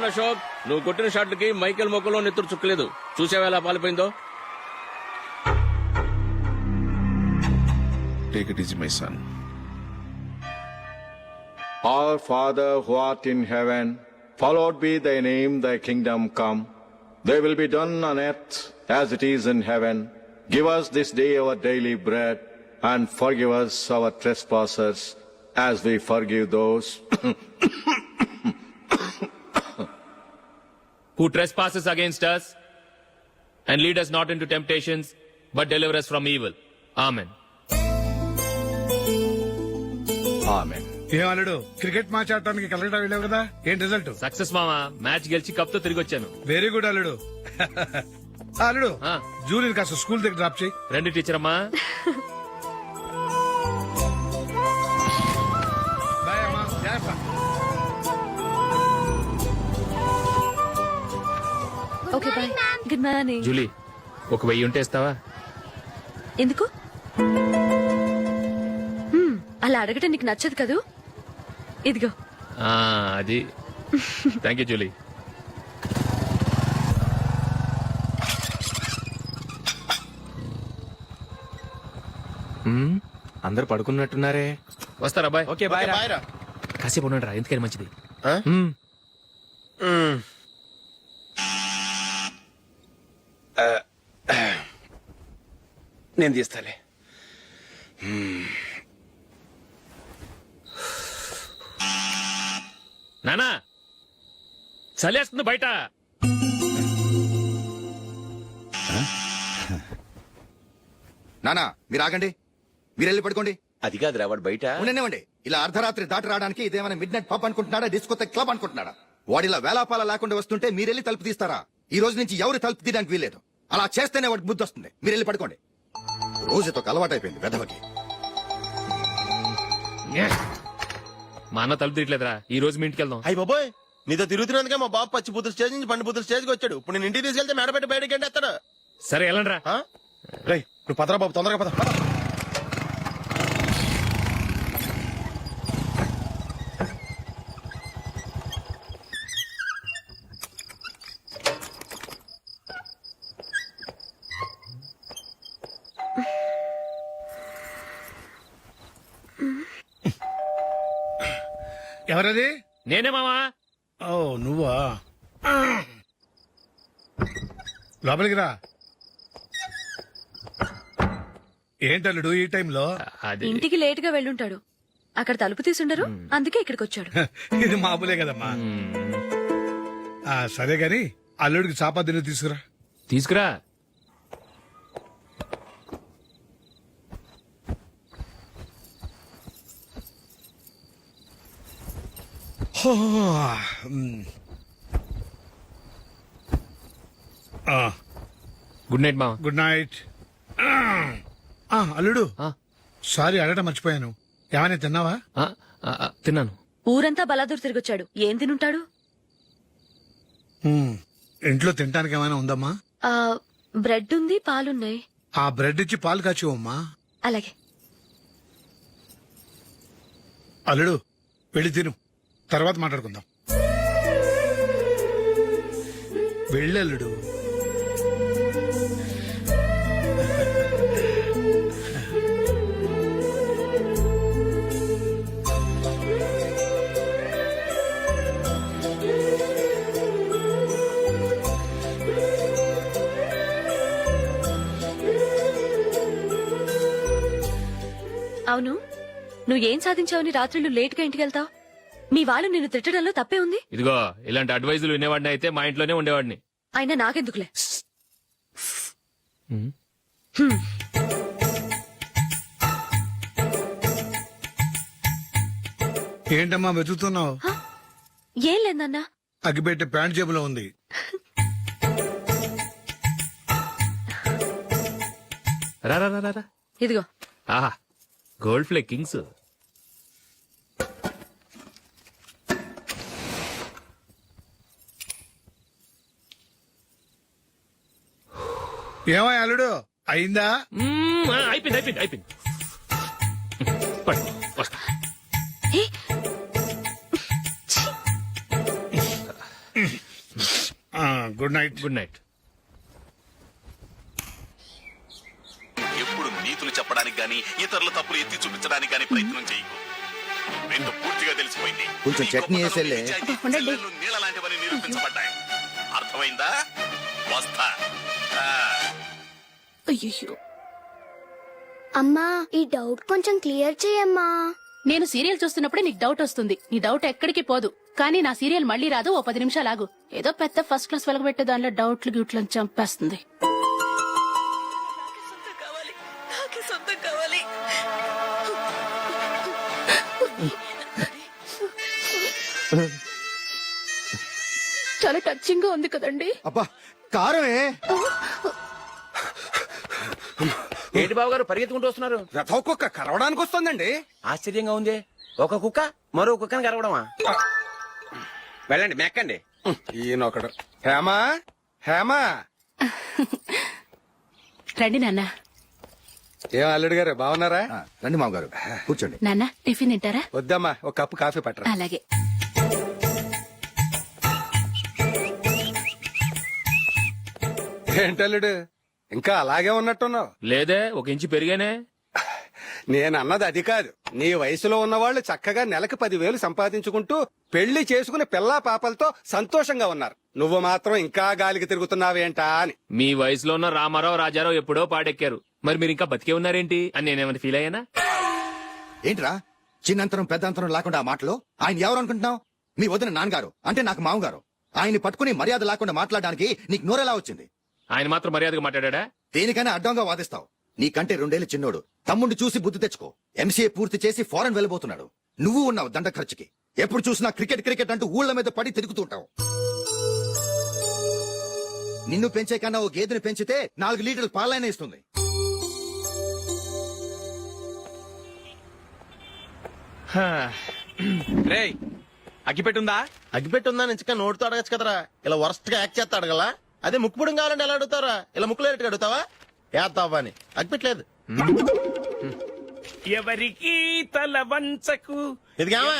అశోక్, నువ్వు కొట్టిన షాట్లకి మైకేల్ మొక్కలో నెత్తురు చుక్కలేదు. చూసావా ఎలా పాలిపోయిందో? Take it easy, my son. Our Father who art in heaven, hallowed be thy name, thy kingdom come. Thy will be done on earth as it is in heaven. Give us this day our daily bread, and forgive us our trespasses, as we forgive those who trespasses against us, and lead us not into temptations, but deliver us from evil. Amen. Amen. ఏమన్నాడు? Cricket match ఆడటానికి కలకటా వెళ్ళావు కదా, ఏం result? Success మామా, match గెలిచి cup తో తిరిగి వచ్చాను. వెరీ గుడ్ అల్లుడు. అల్లుడు, జూనియర్ కాస్త స్కూల్ దగ్గర డ్రాప్ చేయి. రండి టీచర్ అమ్మా. బాయ్ అమ్మా, జాగ్రత్త. Okay bye. Good morning. Julie, ఒక 1000 ఉంటే ఇస్తావా? ఎందుకు? అలా అడగటం నీకు నచ్చదు కదూ. ఇదిగో. అది. Thank you Julie. అందరు పడుకున్నట్టున్నారే. వస్తారా బాయ్? ఓకే బాయ్ రా. కాసేపు ఉండండి రా, ఎందుకని మంచిది. నేను తీస్తాలే. నానా, చలేస్తుంది బయట. నానా మీరు ఆగండి, మీరు వెళ్ళి పడుకోండి. అది కాదురా, వాడు బయట ఉండనివ్వండి. ఇలా అర్ధరాత్రి దాటి రావడానికి ఇదేమైనా మిడ్ నైట్ పబ్ అనుకుంటున్నాడా, డిస్కోతెక్ క్లబ్ అనుకుంటున్నాడా? వాడిలా వేలాపాల లేకుండా వస్తుంటే మీరెళ్ళి తలుపు తీస్తారా? ఈ రోజు నుంచి ఎవరు తలుపు తీయడానికి వీల్లేదు. అలా చేస్తేనే వాడికి బుద్ధి వస్తుంది. మీరు వెళ్ళి పడుకోండి. రోజుతో అలవాటైపోయింది వెధవకి. మా అన్న తలుపు తీయట్లేదురా, ఈ రోజు మీ ఇంటికి వెళ్దాం. అయ్యి బాబోయ్, నీతో తిరుగుతున్నందుకే మా బాబు పచ్చి బుద్ధుల స్టేజ్ నుంచి పండు బుద్ధుల స్టేజ్కి వచ్చాడు. ఇప్పుడు నేను ఇంటికి తీసుకెళ్తే మేడపెట్టి బయటకి ఎండేస్తాడు. సరే వెళ్ళండి రా. రేయ్, నువ్వు పదరా బాబు, తొందరగా పద. ఎవరది? నేనే మామా. ఓ నువ్వా? లోపలికి రా. ఏంటల్లుడు ఈ టైంలో? ఇంటికి లేట్ గా వెళ్ళుంటాడు. అక్కడ తలుపు తీసుండరు, అందుకే ఇక్కడికి వచ్చాడు. ఇది మామూలే కదమ్మా. సరే గాని అల్లుడికి చాపాదిని తీసుకురా. తీసుకురా. గుడ్ నైట్ మామ. Good night. అల్లుడు, సారీ అడగటం మర్చిపోయాను. ఏమైనా తిన్నావా? తిన్నాను. ఊరంతా బలాదూర్ తిరిగొచ్చాడు, ఏం తినుంటాడు? ఇంట్లో తినడానికి ఏమైనా ఉందమ్మా? బ్రెడ్ ఉంది, పాలున్నాయి. ఆ బ్రెడ్ ఇచ్చి పాలు కాచివమ్మా. అలాగే. అల్లుడు, వెళ్ళి తిను, తర్వాత మాట్లాడుకుందాం. వెళ్ళల్లుడు. అవును, నువ్వేం సాధించావని రాత్రులు లేట్ గా ఇంటికి వెళ్తావు? మీ వాళ్ళు నిన్ను తిట్టడంలో తప్పే ఉంది. ఇదిగో, ఇలాంటి అడ్వైజులు వినేవాడిని అయితే మా ఇంట్లోనే ఉండేవాడిని. అయినా నాకెందుకులే. ఏంటమ్మా వెతుకుతున్నావు? ఏం లేదన్నా. అగ్గిపెట్టే ప్యాంట్ జేబులో ఉంది. రా రా రా రా, రా. ఇదిగో. ఆహా గోల్డ్ ఫ్లే కింగ్స్. ఏమో అల్లుడు అయిందా? అయిపోయింది అయిపోయింది అయిపోయింది. పట్టు, వస్తా. ఏ, గుడ్ నైట్. Good night. ఎప్పుడు నీతులు చెప్పడానికి గాని ఇతరుల తప్పులు ఎత్తి చూపించడానికి గాని ప్రయత్నం చేయకు. రెండు పూర్తిగా తెలిసిపోయింది. కొంచెం నీ చట్నీ గొప్పతనం, వేసేలే. నిజాయితీ, చెల్లెళ్ళు నీళ్ళ లాంటివని నిరూపించబడ్డాయి. అర్థమైందా? వస్తా. అయ్యయ్యో. అమ్మా ఈ డౌట్ కొంచెం క్లియర్ చేయమ్మా. నేను సీరియల్ చూస్తున్నప్పుడే నీకు డౌట్ వస్తుంది. నీ డౌట్ ఎక్కడికి పోదు. కానీ నా సీరియల్ మళ్ళీ రాదు. ఓ 10 నిమిషాలు ఆగు. ఏదో పెద్ద ఫస్ట్ క్లాస్ వెలగబెట్టే దానిలో డౌట్లు గిట్లను చంపేస్తుంది. చాలా టచింగ్ గా ఉంది కదండి. అబ్బా కారమే. ఏంటి బాబు గారు పరిగెత్తుకుంటూ వస్తున్నారు? రథం కుక్క కరవడానికి వస్తుందండి. ఆశ్చర్యంగా ఉంది. ఒక కుక్క మరో కుక్కని కరవడమా? వెళ్ళండి మెక్కండి. ఈయనొకడు. హేమా హేమా. రండి నాన్న. ఏం అల్లుడు గారు బాగున్నారా? రండి మామగారు కూర్చోండి. నాన్న టిఫిన్ తింటారా? వద్దమ్మా, ఒక కప్పు కాఫీ పట్టరా. అలాగే. ఏంటల్లుడు ఇంకా అలాగే ఉన్నట్టున్నావు? లేదే, ఒక ఇంచు పెరిగానే. నేను అన్నది అది కాదు. నీ వయసులో ఉన్నవాళ్ళు చక్కగా నెలకు 10,000 సంపాదించుకుంటూ పెళ్లి చేసుకుని పిల్లా పాపలతో సంతోషంగా ఉన్నారు. నువ్వు మాత్రం ఇంకా గాలికి తిరుగుతున్నావేంటా అని. మీ వయసులో ఉన్న రామారావు రాజారావు ఎప్పుడో పాడెక్కారు. మరి మీరు ఇంకా బతికే ఉన్నారేంటి అని నేనేమైనా ఫీల్ అయ్యానా? ఏంట్రా చిన్నంతరం పెద్దంతరం లేకుండా ఆ మాటలు? ఆయన ఎవరు అనుకుంటున్నావు? మీ వదిన నాన్నగారు అంటే నాకు మామగారు. ఆయన్ని పట్టుకుని మర్యాద లేకుండా మాట్లాడడానికి నీకు నోరెలా వచ్చింది? ఆయన మాత్రం మర్యాదగా మాట్లాడా? దేనికైనా అడ్డంగా వాదిస్తావు. నీకంటే 2 ఏళ్ల చిన్నోడు. తమ్ముడిని చూసి బుద్ధి తెచ్చుకో. ఎంసీఏ పూర్తి చేసి ఫారెన్ వెళ్ళబోతున్నాడు. నువ్వు ఉన్నావు దండ ఖర్చుకి. ఎప్పుడు చూసినా క్రికెట్ క్రికెట్ అంటూ ఊళ్ళ మీద పడి తిరుగుతుంటావు. నిన్ను పెంచే కన్నా ఓ గేదెని పెంచితే 4 లీటర్ల పాలైనా ఇస్తుంది. రేయ్ అగ్గిపెట్టుందా? అగ్గిపెట్టుందా నుంచి నోటితో అడగచ్చు కదరా. ఇలా వరస్ట్ గా యాక్ట్ చేస్తా అడగలా. అదే ముక్కుపుడం కావాలంటే ఎలా అడుగుతారా? ఇలా ముక్కులేట్టుగా అడుగుతావా? ఏత్తావా అని. అగ్గిపెట్టలేదు. ఎవరికి తల వంచకు. ఇదిగామా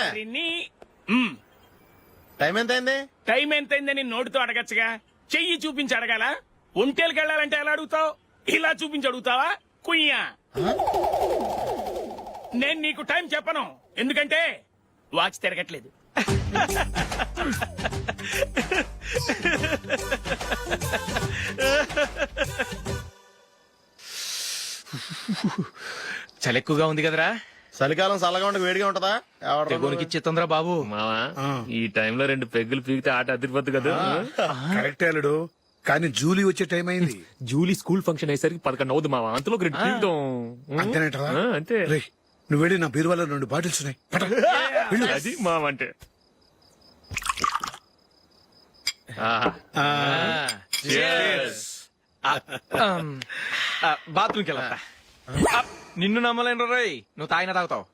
టైం ఎంత అయింది? టైం ఎంతైందని నోటితో అడగచ్చుగా. చెయ్యి చూపించి అడగాల? ఒంటేలకు వెళ్ళాలంటే ఎలా అడుగుతావు? ఇలా చూపించి అడుగుతావా? కుయ్యా. నేను నీకు టైం చెప్పను, ఎందుకంటే వాచ్ తిరగట్లేదు. చలి ఎక్కువగా ఉంది కదరా. చలికాలం చల్లగా ఉండక వేడిగా ఉంటదా? తెగోనికి తొందర బాబు. మావా ఈ టైంలో 2 పెగ్గులు పీకితే ఆట అదిరిపోద్దు కదా. కరెక్టే అల్లుడు, కానీ జూలీ వచ్చే టైం అయింది. జూలీ స్కూల్ ఫంక్షన్ అయ్యేసరికి 11 అవుతుంది మావా. అంతలో 2 పీకుతాం. అంతేనేటవా? అంతే. రేయ్, నువ్వు వెళ్ళి నా బీరువాలో 2 బాటిల్స్ ఉన్నాయి. పట. వెళ్ళు. అది మావా అంటే. బాత్రూమ్కి వెళ్ళా. నిన్ను నమ్మలేను రోయ్, నువ్వు తాగినా తాగుతావు.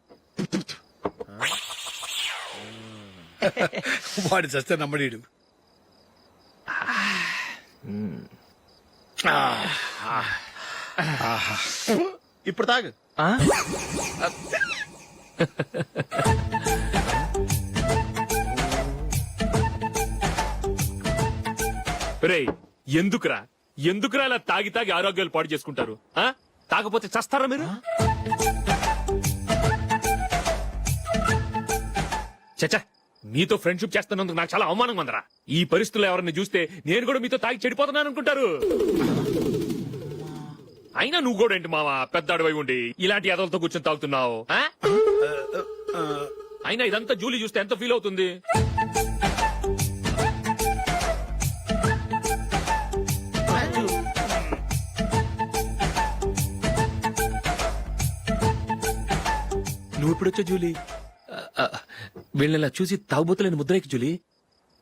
వాడి చస్తే నమ్మడీడు. ఇప్పుడు తాగు. రేయ్ ఎందుకురా ఇలా తాగి తాగి ఆరోగ్యాలు పాడు చేసుకుంటారు? తాగపోతే చస్తారా మీరు? చచ్చా, మీతో ఫ్రెండ్షిప్ చేస్తున్నందుకు నాకు చాలా అవమానంగా ఉందరా. ఈ పరిస్థితుల్లో ఎవరిని చూస్తే నేను కూడా మీతో తాగి చెడిపోతున్నాను అనుకుంటారు. అయినా నువ్వు కూడా ఏంటి మావా, పెద్ద అడవై ఉండి ఇలాంటి ఎదలతో కూర్చొని తాగుతున్నావు? అయినా ఇదంతా జూలీ చూస్తే ఎంత ఫీల్ అవుతుంది? నువ్వు ఎప్పుడొచ్చా జూలీ వీళ్ళని ఇలా చూసి తాగుబోతులేని ముద్రేకి జూలీ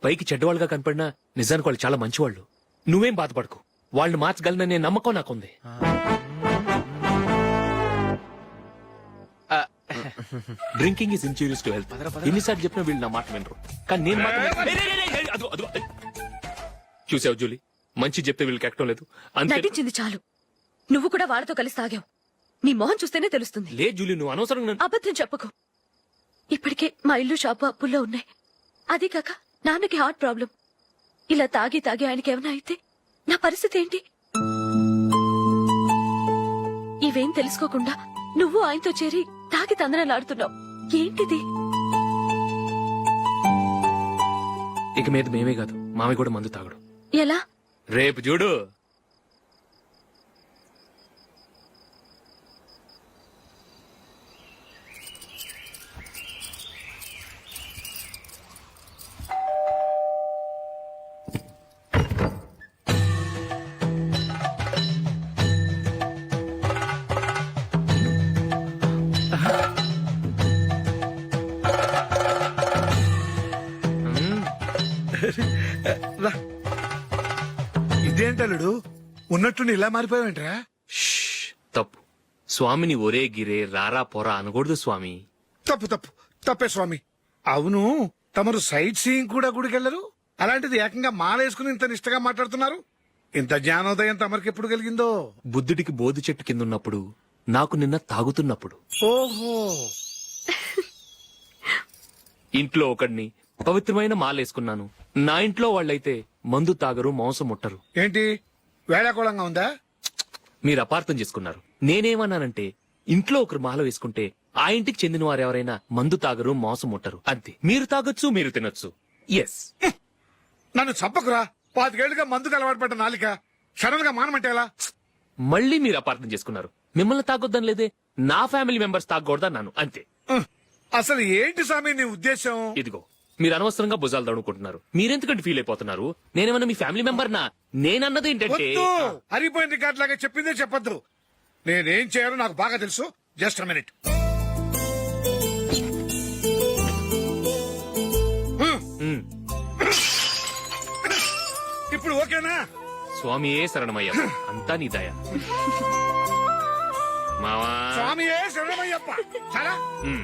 పైకి చెడ్డవాళ్ళుగా కనపడినా నిజానికి వాళ్ళు చాలా మంచివాళ్ళు నువ్వేం బాధపడకు వాళ్ళని మార్చగలననే నమ్మకం నాకుంది drinking is injurious to health ఎన్నిసార్లు చెప్పినా వీళ్ళు నా మాట వినరు కానీ నేను మాత్రం చూసావు జూలీ మంచి చెప్తే వీళ్ళకి ఎక్కడం లేదు అంతే నటించింది చాలు నువ్వు కూడా వాళ్ళతో కలిసి తాగావు నీ మొహం చూస్తేనే తెలుస్తుంది లే జూలీ నువ్వు అనవసరంగా అబద్ధం చెప్పకు ఇప్పటికే మా ఇల్లు షాపు అప్పుల్లో ఉన్నాయి అదే కాక నాన్నకి హార్ట్ ప్రాబ్లం ఇలా తాగి తాగి ఆయనకి ఏమైనా అయితే నా పరిస్థితి ఏంటి ఇవేం తెలుసుకోకుండా నువ్వు ఆయనతో చేరి తాగి తందనలాడుతున్నావు ఏంటిది ఇక మీద మేమే కాదు మామి కూడా మందు తాగడు ఎలా రేపు చూడు ఇదేంటలుడు ఉన్నట్టుండి ఇలా మారిపోయావేంట్రా తప్పు స్వామిని ఒరే గిరే రారా పోరా అనకూడదు స్వామి తప్పు తప్పు తప్పే స్వామి అవును తమరు సైట్ సీయింగ్ కూడా గుడికెళ్లరు అలాంటిది ఏకంగా మాలేసుకుని ఇంత నిష్టగా మాట్లాడుతున్నారు ఇంత జ్ఞానోదయం తమరికి ఎప్పుడు కలిగిందో బుద్ధుడికి బోధి చెట్టు కింద ఉన్నప్పుడు నాకు నిన్న తాగుతున్నప్పుడు ఓహో ఇంట్లో ఒకడిని పవిత్రమైన మాలేసుకున్నాను నా ఇంట్లో వాళ్ళైతే మందు తాగరు మాంసం ముట్టరు ఏంటి వేళాకోళంగా ఉందా మీరు అపార్థం చేసుకున్నారు నేనేమన్నానంటే ఇంట్లో ఒకరు మాల వేసుకుంటే ఆ ఇంటికి చెందిన వారు ఎవరైనా మందు తాగరు మాంసం ముట్టరు అంతే మీరు తాగొచ్చు మీరు తినొచ్చు ఎస్ నన్ను చంపకురా 5 ఏళ్లుగా మందుకు అలవాటు పడ్డ నాలిక సడన్ గా మానమంటే ఎలా మళ్ళీ మీరు అపార్థం చేసుకున్నారు మిమ్మల్ని తాగొద్దని లేదే నా ఫ్యామిలీ మెంబర్స్ తాగకూడదన్నాను అంతే అసలు ఏంటి స్వామి నీ ఉద్దేశం ఇదిగో మీరు అనవసరంగా భుజాలు దడుకుంటున్నారు మీరెందుకంటే ఫీల్ అయిపోతున్నారు నేనేమన్నా మీ ఫ్యామిలీ మెంబర్ నా నేనన్నది ఏంటంటే వద్దు హరిపోయిన రికార్డ్ లాగా చెప్పిందే చెప్పొద్దు నేనేం చేయాలో నాకు బాగా తెలుసు జస్ట్ మినిట్ ఇప్పుడు ఓకేనా స్వామి ఏ శరణమయ్య అంతా నీ దయ మావా స్వామి శరణమయ్యప్ప చాలా మ్.